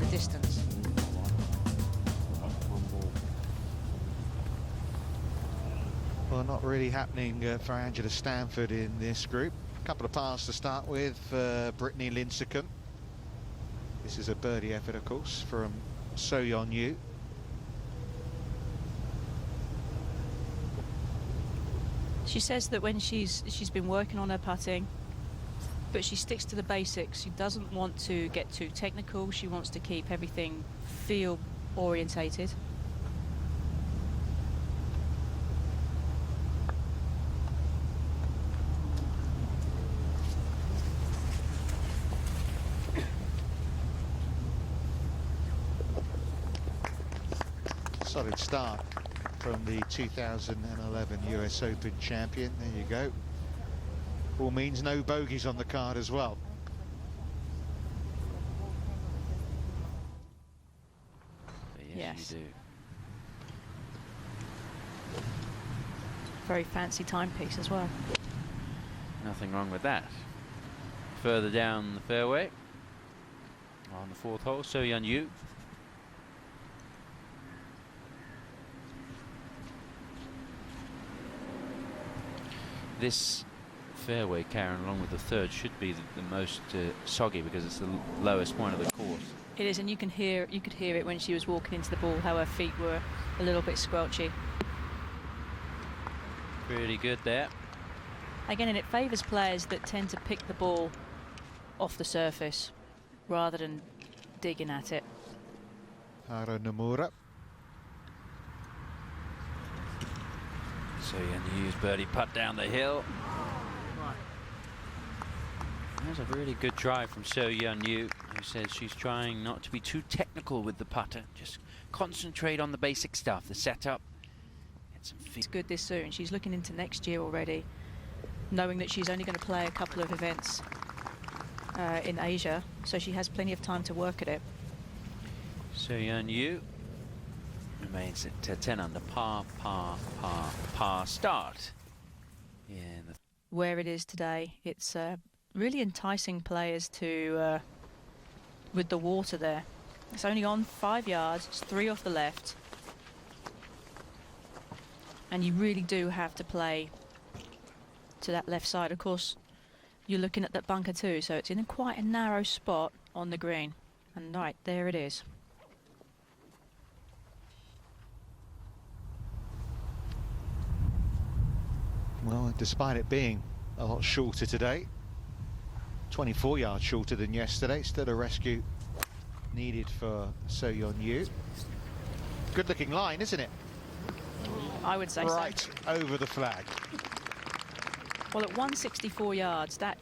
the distance. Well, not really happening for Angela Stanford in this group. A couple of pars to start with for Brittany Lincecum. This is a birdie effort, of course, from Yeon Ryu. She says that when she's been working on her putting, but she sticks to the basics. She doesn't want to get too technical. She wants to keep everything field orientated. Solid start from the 2011 US Open champion. There you go. All means no bogeys on the card as well. Yes. You do. Very fancy timepiece as well. Nothing wrong with that. Further down the fairway, on the fourth hole, Yeon Ryu. This fairway, Karen, along with the third, should be the most soggy because it's the lowest point of the course. It is, and you could hear it when she was walking into the ball, how her feet were a little bit squelchy. Pretty good there. Again, and it favours players that tend to pick the ball off the surface rather than digging at it. Hara Nomura. Yeon Ryu's birdie putt down the hill. There's a really good drive from Yeon Ryu, who says she's trying not to be too technical with the putter. Just concentrate on the basic stuff, the setup. Get some It's good this soon. She's looking into next year already, knowing that she's only going to play a couple of events in Asia, so she has plenty of time to work at it. Yeon Ryu remains at 10 under par start. Yeah, Where it is today, it's really enticing players to with the water there. It's only on 5 yards, it's 3 off the left, and you really do have to play to that left side. Of course, you're looking at that bunker too, so it's in quite a narrow spot on the green, and right there it is. Well, despite it being a lot shorter today, 24 yards shorter than yesterday, still a rescue needed for Yeon Ryu. Good looking line, isn't it? I would say right over the flag. Well, at 164 yards, that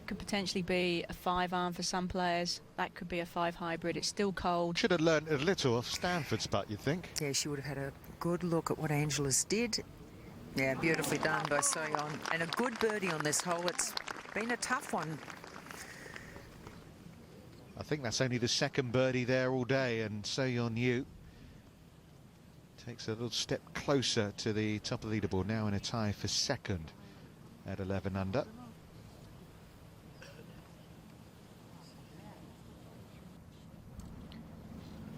could potentially be a 5-iron for some players. That could be a 5 hybrid. It's still cold. Should have learned a little off Stanford's putt, you think? Yeah, she would have had a good look at what Angela's did. Yeah, beautifully done by Yeon, and a good birdie on this hole. It's been a tough one. I think that's only the second birdie there all day, and Yeon Ryu takes a little step closer to the top of the leaderboard, now in a tie for second at 11 under.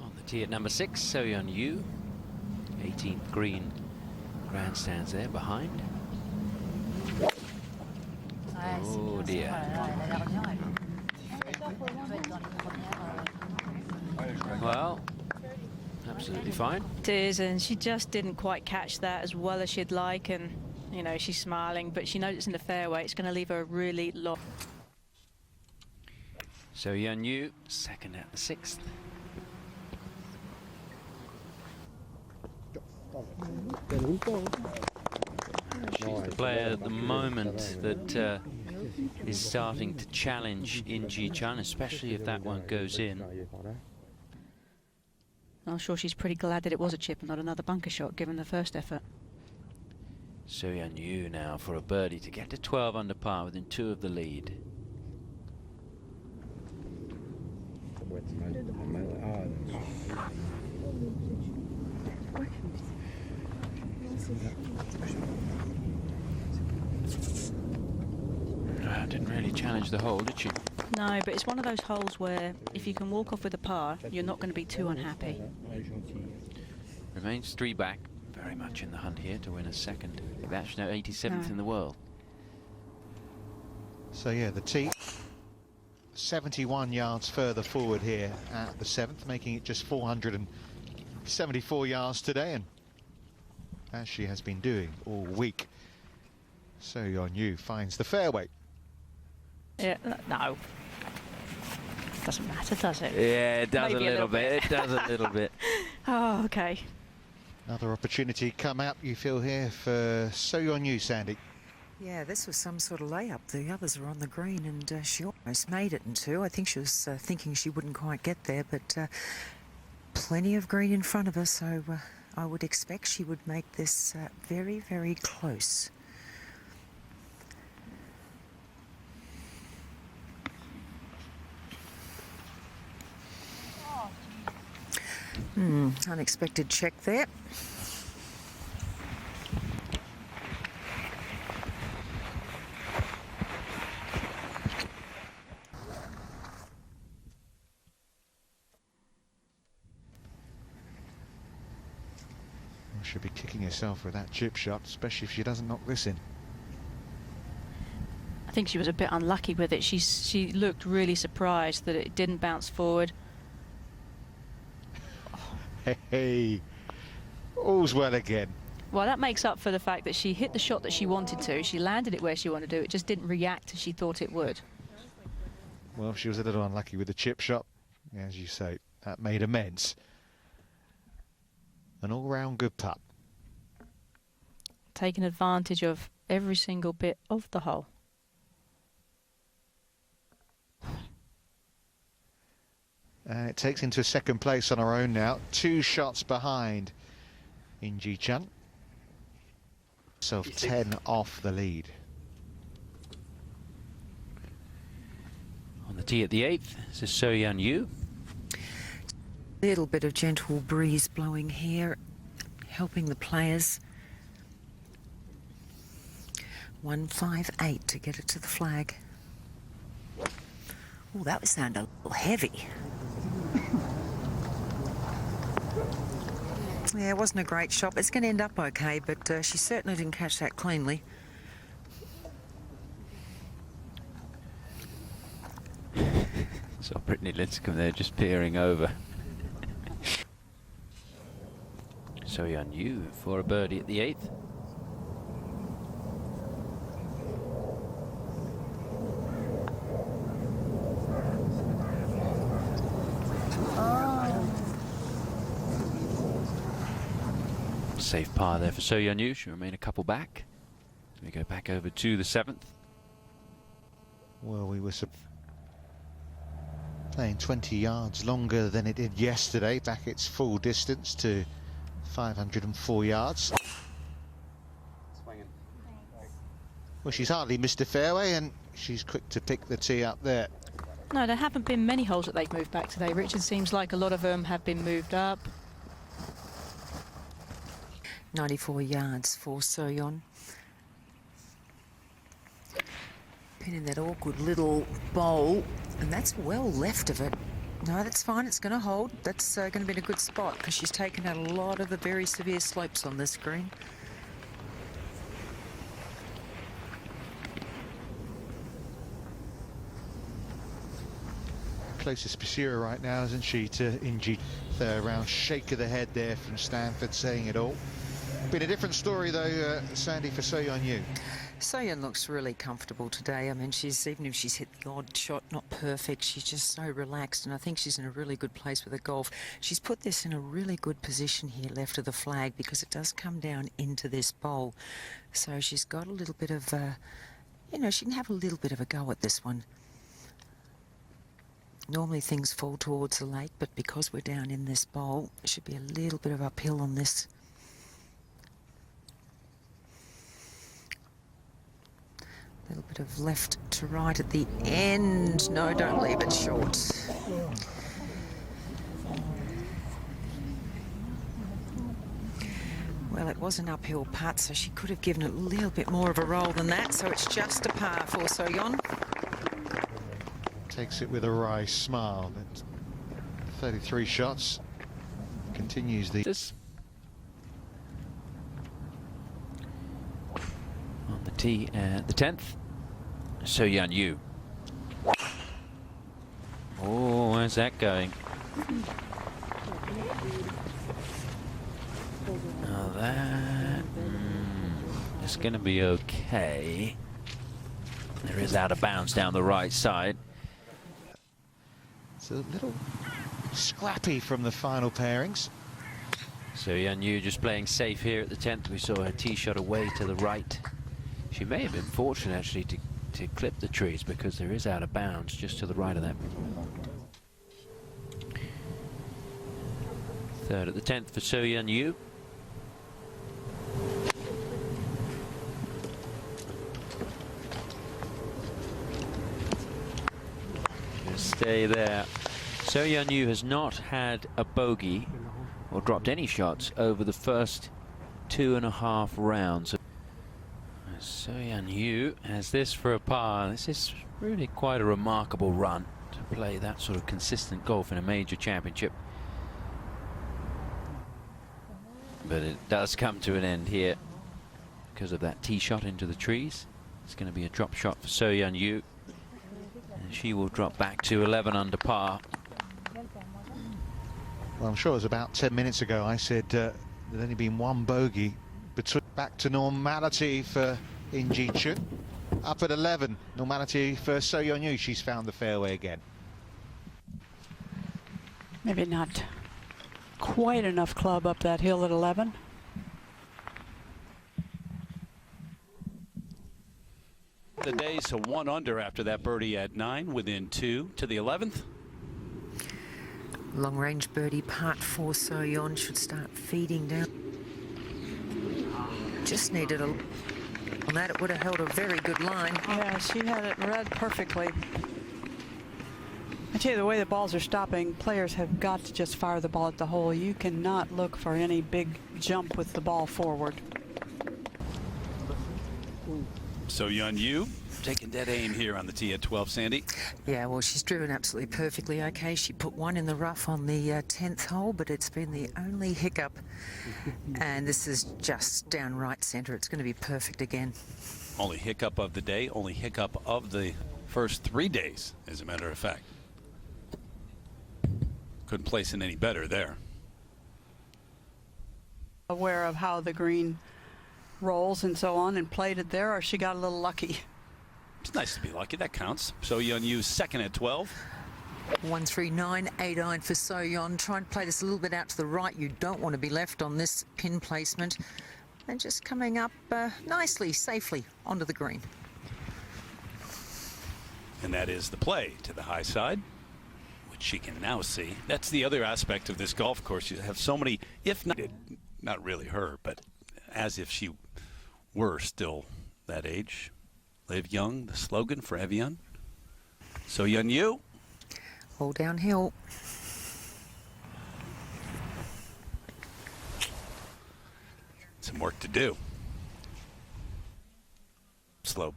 on the tee at number 6, Yeon Ryu. 18th green grandstands there behind. Oh dear. Well, absolutely fine. It is, and she just didn't quite catch that as well as she'd like, and you know, she's smiling, but she knows it's in the fairway. It's going to leave her a really long. Yeon Ryu, second at the 6th. She's the player at the moment that is starting to challenge in Ji-Chun, especially if that one goes in. I'm sure she's pretty glad that it was a chip and not another bunker shot, given the first effort. Yeon Ryu now for a birdie to get to 12 under par within 2 of the lead. Didn't really challenge the hole, did she? No, but it's one of those holes where if you can walk off with a par, you're not going to be too unhappy. Remains 3 back. Very much in the hunt here to win a second. That's now 87th in the world. So yeah, the tee 71 yards further forward here at the 7th, making it just 474 yards today, and as she has been doing all week. So Yeon Ryu finds the fairway. Yeah, no. Doesn't matter, does it? Yeah, it does Maybe a little bit. It does a little bit. Oh, okay. Another opportunity come up, you feel, here for Yeon Ryu, Sandy. Yeah, this was some sort of layup. The others were on the green, and she almost made it in 2. I think she was thinking she wouldn't quite get there, but plenty of green in front of her, so I would expect she would make this very, very close. Unexpected check there. She'll be kicking herself with that chip shot, especially if she doesn't knock this in. I think she was a bit unlucky with it. She looked really surprised that it didn't bounce forward. Hey, all's well again. Well, that makes up for the fact that she hit the shot that she wanted to. She landed it where she wanted to do. It just didn't react as she thought it would. Well, she was a little unlucky with the chip shot, as you say. That made amends. An all-round good putt. Taking advantage of every single bit of the hole. And it takes into second place on her own now. 2 shots behind in Ji-chan. So 10 off the lead. On the tee at the 8th, this is Yeon Ryu. Little bit of gentle breeze blowing here, helping the players. 158 to get it to the flag. Oh, that would sound a little heavy. Yeah, it wasn't a great shot. It's going to end up okay, but she certainly didn't catch that cleanly. So Brittany Lincecum there just peering over. Yeon Ryu for a birdie at the 8th. Safe par there for Yeon Ryu. She'll remain a couple back. We go back over to the 7th. Well, we were playing 20 yards longer than it did yesterday, back its full distance to 504 yards. Well, she's hardly missed a fairway, and she's quick to pick the tee up there. No, there haven't been many holes that they've moved back today. Richard, seems like a lot of them have been moved up. 94 yards for Yeon. Pin in that awkward little bowl, and that's well left of it. No, that's fine. It's going to hold. That's going to be in a good spot because she's taken out a lot of the very severe slopes on this green. Closest pursuer right now, isn't she, to Inji? The round shake of the head there from Stanford saying it all. Been a different story though, Sandy, for Yeon Ryu. Yeon looks really comfortable today. I mean, even if she's hit the odd shot, not perfect, she's just so relaxed, and I think she's in a really good place with her golf. She's put this in a really good position here left of the flag because it does come down into this bowl. So she's got a little bit of, you know, she can have a little bit of a go at this one. Normally things fall towards the lake, but because we're down in this bowl, it should be a little bit of uphill on this. A little bit of left to right at the end. No, don't leave it short. Well, it was an uphill putt, so she could have given it a little bit more of a roll than that, so it's just a par for Yeon. takes it with a wry smile, but 33 shots, continues the... This on the tee at the 10th, So Yeon Ryu. Oh, where's that going? Now that is going to be okay. There is out of bounds down the right side. It's a little scrappy from the final pairings. So Yeon Ryu just playing safe here at the 10th. We saw her tee shot away to the right. She may have been fortunate actually to clip the trees because there is out of bounds just to the right of that. Third at the 10th for So Yeon Ryu. Just stay there. So Yeon Ryu has not had a bogey or dropped any shots over the first 2.5 rounds. So Yeon Ryu has this for a par. This is really quite a remarkable run to play that sort of consistent golf in a major championship. But it does come to an end here because of that tee shot into the trees. It's going to be a drop shot for So Yeon Ryu, and she will drop back to 11 under par. Well, I'm sure it was about 10 minutes ago I said there'd only been one bogey. Back to normality for In Ji Chun. Up at 11, normality for So Yeon Ryu. She's found the fairway again. Maybe not quite enough club up that hill at 11. The day, so 1 under after that birdie at 9, within 2 to the 11th. Long range birdie part 4. So Yeon should start feeding down. Just needed a... On that, it would have held a very good line. Yeah, she had it read perfectly. I tell you, the way the balls are stopping, players have got to just fire the ball at the hole. You cannot look for any big jump with the ball forward. So Yeon Ryu taking dead aim here on the tee at 12, Sandy. Yeah, well, she's driven absolutely perfectly okay. She put one in the rough on the 10th hole, but it's been the only hiccup. And this is just down right centre. It's going to be perfect again. Only hiccup of the day, only hiccup of the first 3 days, as a matter of fact. Couldn't place it any better there. Aware of how the green rolls and so on, and played it there, or she got a little lucky. It's nice to be lucky. That counts. So Yeon Ryu second at 12. 139, 8 iron for So Yeon. Try and play this a little bit out to the right. You don't want to be left on this pin placement. And just coming up nicely, safely onto the green. And that is the play to the high side, which she can now see. That's the other aspect of this golf course. You have so many, if not really her, but as if she were still that age. Live young, the slogan for Evian. So Yeon Ryu. All downhill. Some work to do. Slope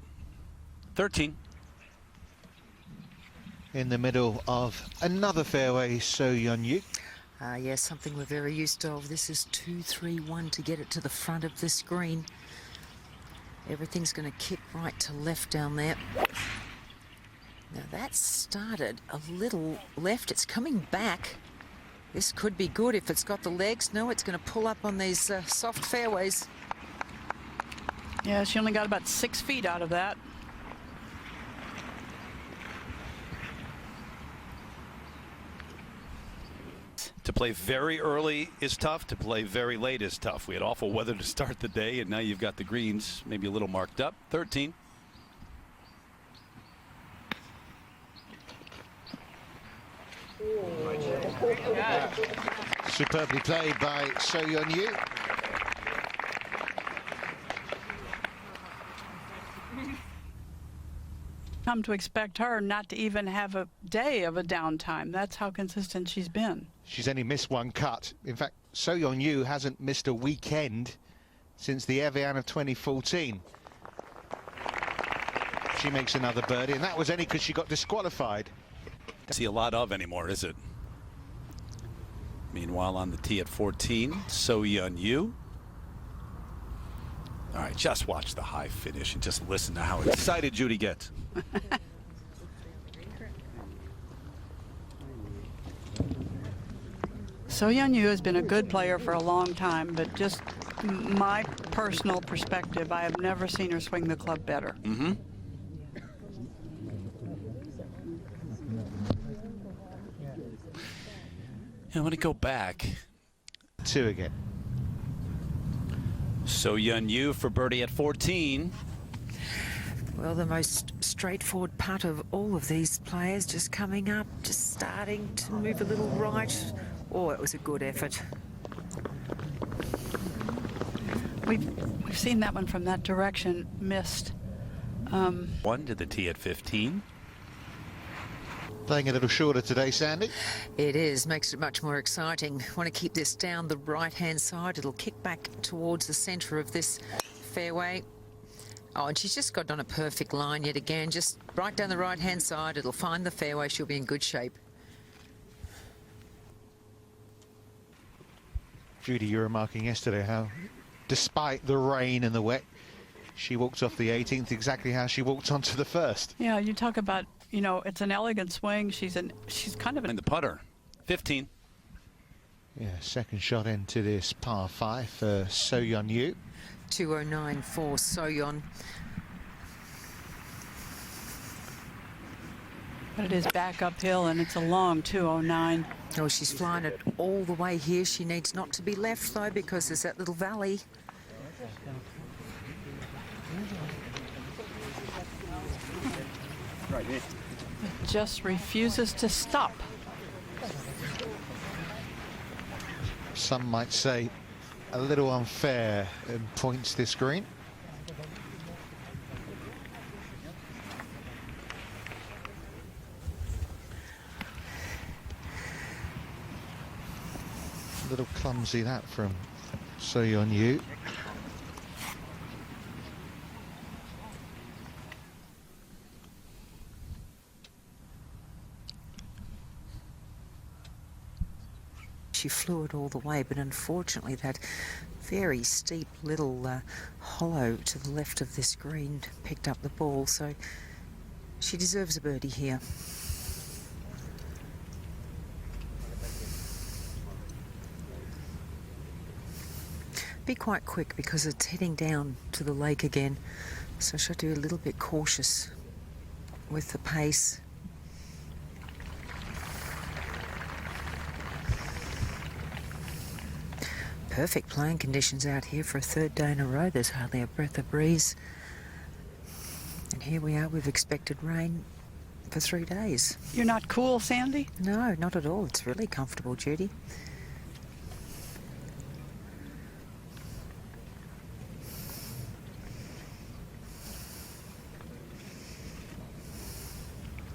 13. In the middle of another fairway, So Yeon Ryu. Yes, something we're very used to. This is 2-3-1 to get it to the front of this green. Everything's going to kick right to left down there. Now that started a little left. It's coming back. This could be good if it's got the legs. No, it's going to pull up on these soft fairways. Yeah, she only got about 6 feet out of that. To play very early is tough. To play very late is tough. We had awful weather to start the day, and now you've got the greens maybe a little marked up. 13. Superbly played by So Yeon Ryu. Come to expect her not to even have a day of a downtime. That's how consistent she's been. She's only missed one cut. In fact, So Yeon Ryu hasn't missed a weekend since the Evian of 2014. She makes another birdie, and that was only because she got disqualified See a lot of anymore, is it? Meanwhile, on the tee at 14, Yeon Ryu. All right, just watch the high finish and just listen to how excited Judy gets. Yeon Ryu has been a good player for a long time, but just my personal perspective, I have never seen her swing the club better. Mm-hmm. I want to go back. 2 again. Yeon Ryu for birdie at 14. Well, the most straightforward putt of all of these players, just coming up, just starting to move a little right. Oh, it was a good effort. We've seen that one from that direction, missed. One to the tee at 15. Playing a little shorter today, Sandy. It is, makes it much more exciting. Want to keep this down the right-hand side. It'll kick back towards the centre of this fairway. Oh, and she's just got on a perfect line yet again, just right down the right-hand side. It'll find the fairway. She'll be in good shape. Judy, you were remarking yesterday how, despite the rain and the wet, she walked off the 18th exactly how she walked onto the first. Yeah, you talk about, you know, it's an elegant swing. She's kind of And the putter, 15. Yeah, second shot into this par 5 for Yeon Ryu. 209 for Yeon. But it is back uphill, and it's a long 209. Oh, she's flying it all the way here. She needs not to be left, though, because there's that little valley. It just refuses to stop. Some might say a little unfair in points this green. A little clumsy that from Yeon Ryu. She flew it all the way, but unfortunately that very steep little hollow to the left of this green picked up the ball, so she deserves a birdie here. Be quite quick because it's heading down to the lake again, so she'll do a little bit cautious with the pace. Perfect playing conditions out here for a third day in a row. There's hardly a breath of breeze. And here we are, we've expected rain for 3 days. You're not cool, Sandy? No, not at all. It's really comfortable, Judy.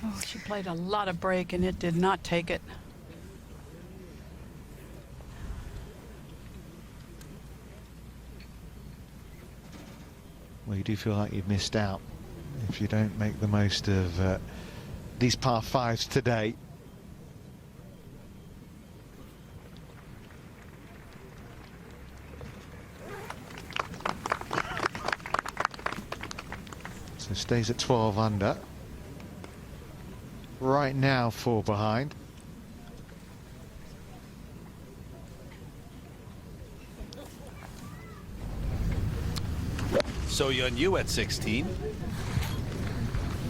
Oh, she played a lot of break, and it did not take it. Well, you do feel like you've missed out if you don't make the most of these par 5s today. So stays at 12 under. Right now 4 behind. Yeon Ryu at 16.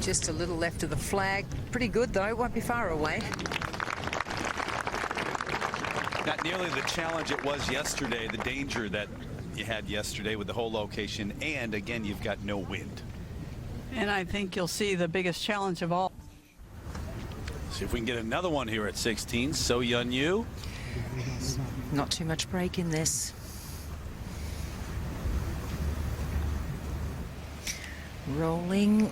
Just a little left of the flag. Pretty good, though. Won't be far away. Not nearly the challenge it was yesterday, the danger that you had yesterday with the whole location, and again, you've got no wind. And I think you'll see the biggest challenge of all. See if we can get another one here at 16. Yeon Ryu. Not too much break in this. Rolling.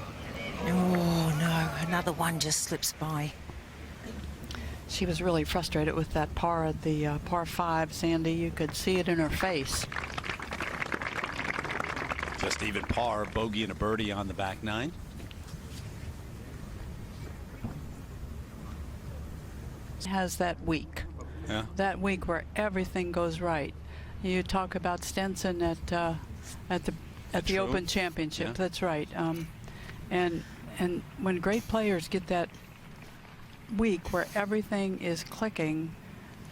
Oh, no. Another one just slips by. She was really frustrated with that par at the par 5, Sandy. You could see it in her face. Just even par, bogey and a birdie on the back 9. has that week. Yeah. That week where everything goes right. You talk about Stenson at the True. Open Championship. Yeah. That's right. And when great players get that week where everything is clicking,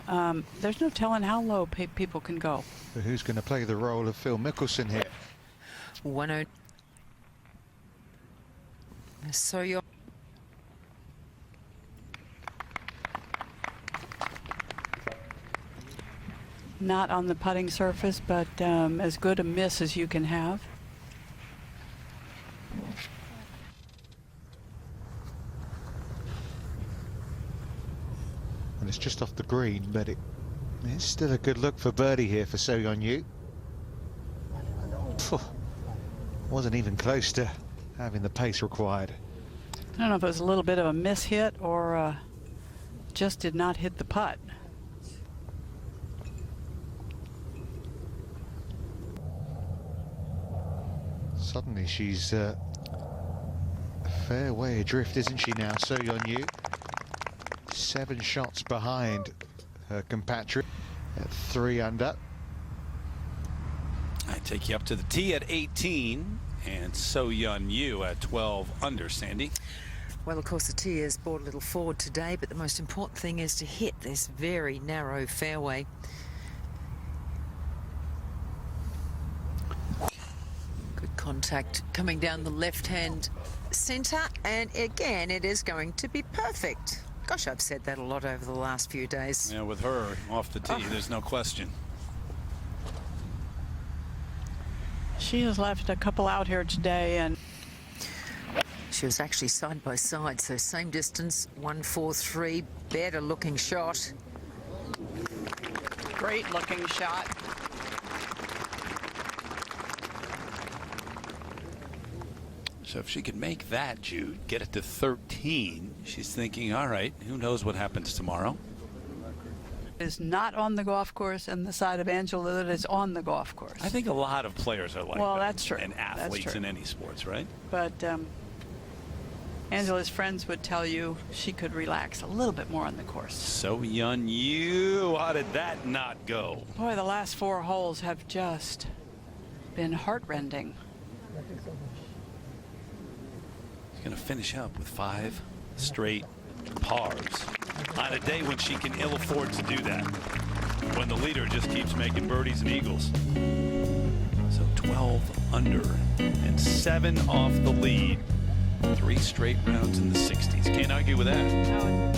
there's no telling how low people can go. So who's going to play the role of Phil Mickelson here? 1-0. So you're not on the putting surface, but as good a miss as you can have. And it's just off the green, but it's still a good look for birdie here for So Yeon Ryu. Wasn't even close to having the pace required. I don't know if it was a little bit of a miss hit or just did not hit the putt. Suddenly she's fairway adrift, isn't she now, So Yeon Ryu? 7 shots behind her compatriot at 3 under. I take you up to the tee at 18, and So Yeon Ryu at 12 under, Sandy. Well, of course, the tee has brought a little forward today, but the most important thing is to hit this very narrow fairway. Good contact coming down the left-hand centre, and again, it is going to be perfect. Gosh, I've said that a lot over the last few days. Yeah, with her off the tee, there's no question. She has left a couple out here today, and She was actually side by side, so same distance, 1-4-3, better looking shot. great looking shot. So if she could make that, Jude, get it to 13, she's thinking, all right, who knows what happens tomorrow. Is not on the golf course, and the side of Angela that is on the golf course. I think a lot of players are like Well, that. that's true. And That's athletes true. in any sports, right? But Angela's friends would tell you she could relax a little bit more on the course. So Yeon Ryu, how did that not go? Boy, the last 4 holes have just been heartrending. She's going to finish up with 5 straight pars on a day when she can ill afford to do that, when the leader just keeps making birdies and eagles. So 12 under and 7 off the lead. 3 straight rounds in the 60s. Can't argue with that. Now,